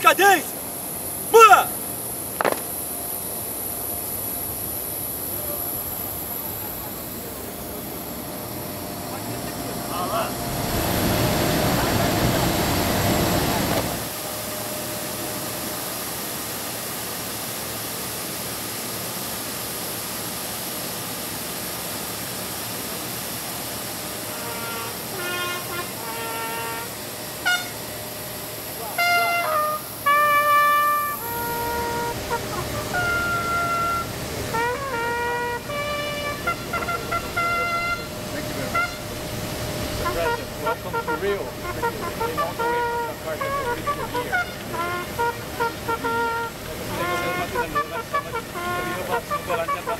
Barricades! Mula! Welcome to Rio. They walk away from the car that was beautiful here. Rio Pak, semoga lancar Pak.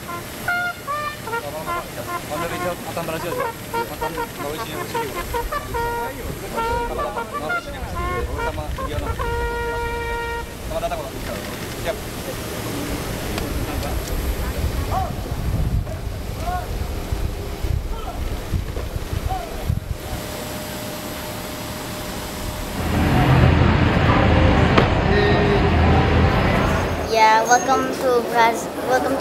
Mantan Rizal, mantan Brazil ya? Mantan Malaysia yang sini. Ayo, Malaysia yang sini. Sama Diana. Selamat datang Pak. Siap. Yeah, welcome to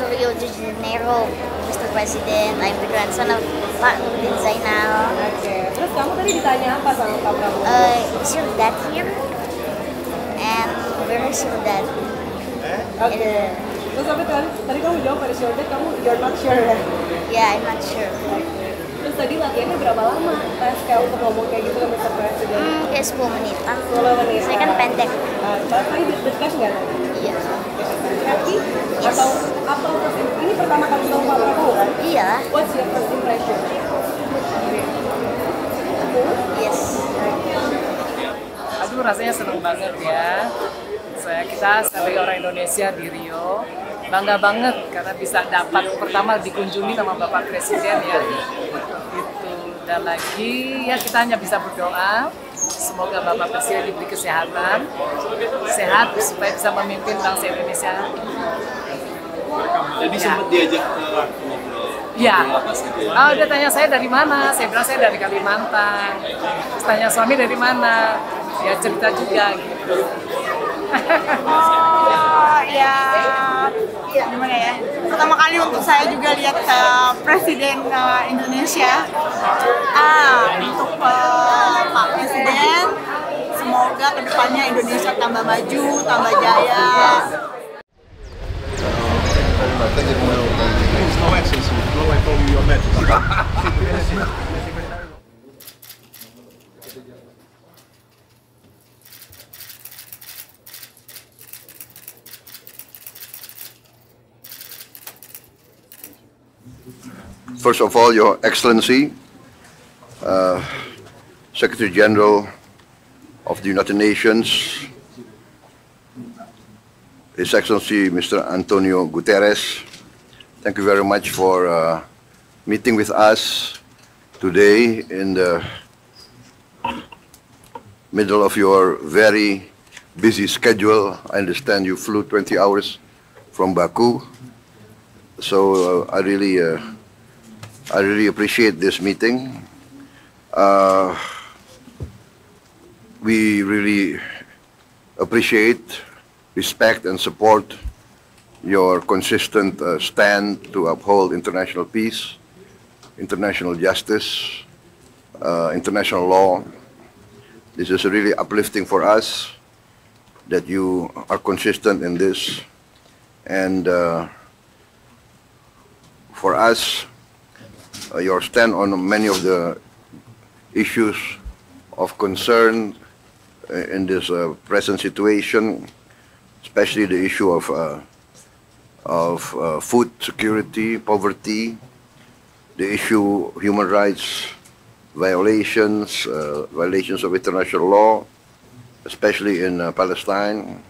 Rio de Janeiro, Mr. President. I'm the grandson of Pak Nurdin Zainal. Oke, terus kamu tadi ditanya apa sama Pak Prabowo? Is your dad here? And where is your dad? Oke. Terus tadi kamu jawab where is your dad, you're not sure ya? Yeah, I'm not sure. Terus tadi latihannya berapa lama? Tes kayak untuk ngomong kayak gitu ke Mr. President? Kayak 10 menitan. 10 menit. Saya kan pendek. Tapi deg-degan nggak tadi? Iya. Happy? Yes. Atau ini pertama kali ketemu Pak Prabowo kan? Iya. What's your first impression? Yes. Aduh, rasanya senang banget ya. Kita sebagai orang Indonesia di Rio bangga banget karena bisa dapat pertama dikunjungi sama Bapak Presiden ya. Gitu. Dan lagi ya kita hanya bisa berdoa semoga Bapak Presiden diberi kesehatan, sehat supaya bisa memimpin bangsa Indonesia. Jadi ya. sempat diajak ke ngobrol. Ya, dia tanya saya dari mana, saya bilang saya dari Kalimantan. Terus tanya suami dari mana, ya cerita juga gitu. Oh ya, gimana ya? Pertama kali untuk saya juga lihat Presiden Indonesia. Untuk Pak Presiden, semoga kedepannya Indonesia tambah maju, tambah jaya. First of all, Your Excellency, Secretary General of the United Nations, His Excellency Mr. Antonio Guterres, thank you very much for meeting with us today in the middle of your very busy schedule. I understand you flew 20 hours from Baku, so I really appreciate this meeting. We really appreciate, respect, and support your consistent stand to uphold international peace, international justice, international law. This is really uplifting for us that you are consistent in this. And for us, your stand on many of the issues of concern in this present situation, especially the issue of food security, poverty, the issue of human rights violations, violations of international law, especially in Palestine.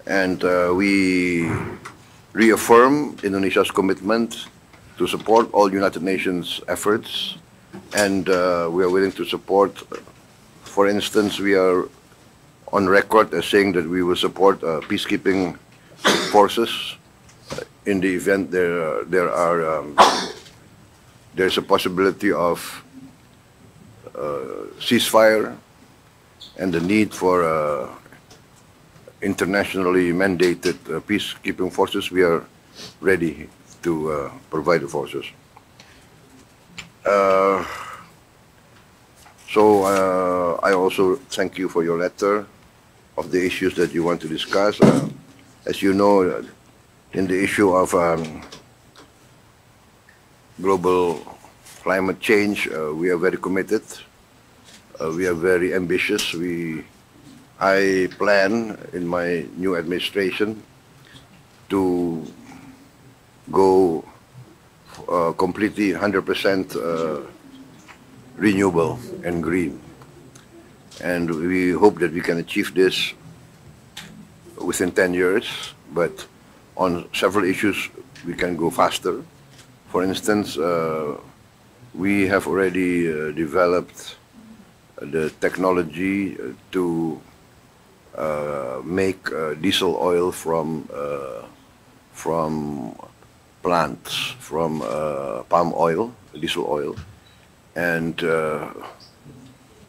And we reaffirm Indonesia's commitment to support all United Nations efforts, and we are willing to support. For instance, we are on record as saying that we will support peacekeeping forces in the event there's a possibility of ceasefire and the need for internationally mandated peacekeeping forces, we are ready to provide the forces. So I also thank you for your letter of the issues that you want to discuss. As you know, in the issue of global climate change, we are very committed. We are very ambitious. I plan in my new administration to go completely 100% renewable and green. And we hope that we can achieve this within 10 years, but on several issues we can go faster. For instance, we have already developed the technology to make diesel oil from plants, from palm oil, diesel oil, and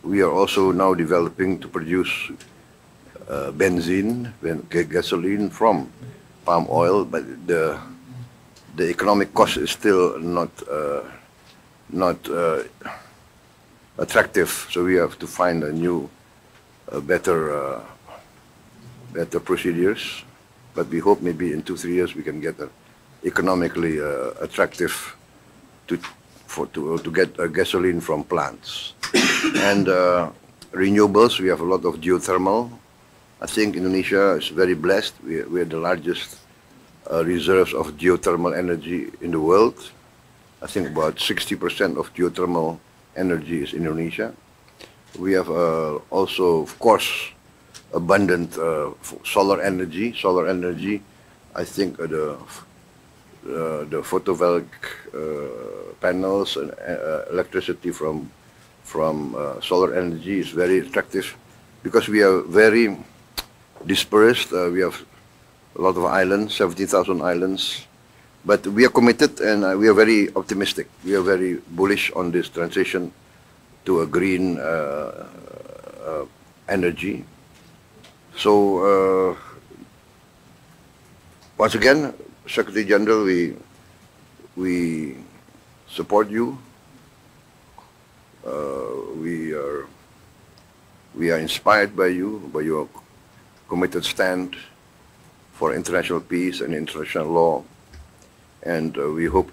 we are also now developing to produce benzene, gasoline from palm oil, but the economic cost is still not attractive. So we have to find a new, better procedures. But we hope maybe in 2-3 years we can get economically attractive to get gasoline from plants. And renewables, we have a lot of geothermal. I think Indonesia is very blessed. We are the largest reserves of geothermal energy in the world. I think about 60% of geothermal energy is in Indonesia. We have also, of course, abundant solar energy. Solar energy, I think the photovoltaic panels and electricity from solar energy is very attractive because we are very dispersed. We have a lot of islands, 17,000 islands, but we are committed and we are very optimistic. We are very bullish on this transition to a green energy. So once again, Secretary General, we support you. We are inspired by you, by your committed stand for international peace and international law, and we hope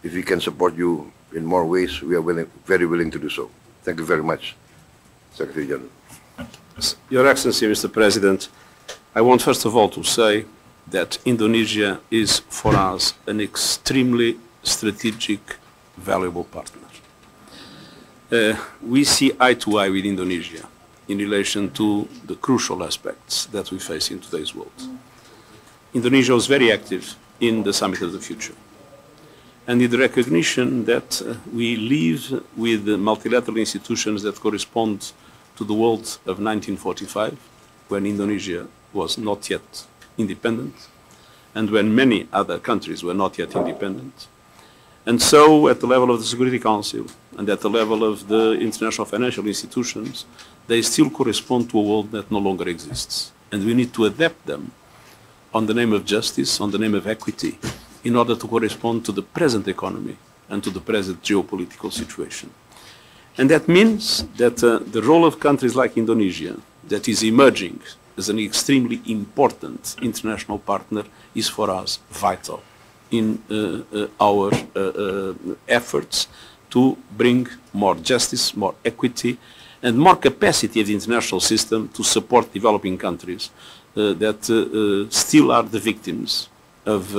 if we can support you in more ways, we are very willing to do so. Thank you very much, Secretary General. Your Excellency, Mr. President, I want first of all to say that Indonesia is for us an extremely strategic, valuable partner. We see eye to eye with Indonesia in relation to the crucial aspects that we face in today's world. Indonesia was very active in the Summit of the Future, and in the recognition that we live with the multilateral institutions that correspond to the world of 1945, when Indonesia was not yet independent, and when many other countries were not yet independent. And so, at the level of the Security Council and at the level of the international financial institutions, they still correspond to a world that no longer exists. And we need to adapt them on the name of justice, on the name of equity, in order to correspond to the present economy and to the present geopolitical situation. And that means that the role of countries like Indonesia, that is emerging as an extremely important international partner, is for us vital in our efforts to bring more justice, more equity, and more capacity of the international system to support developing countries that still are the victims of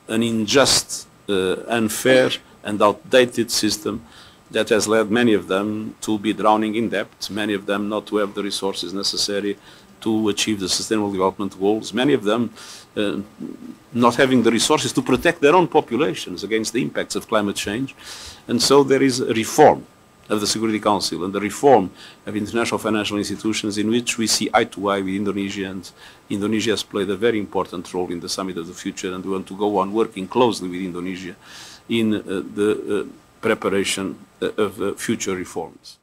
an unjust, unfair, and outdated system that has led many of them to be drowning in debt, many of them not to have the resources necessary to achieve the Sustainable Development Goals, many of them not having the resources to protect their own populations against the impacts of climate change. And so there is a reform of the Security Council and the reform of international financial institutions in which we see eye to eye with Indonesia, and Indonesia has played a very important role in the Summit of the Future, and we want to go on working closely with Indonesia in the preparation of future reforms.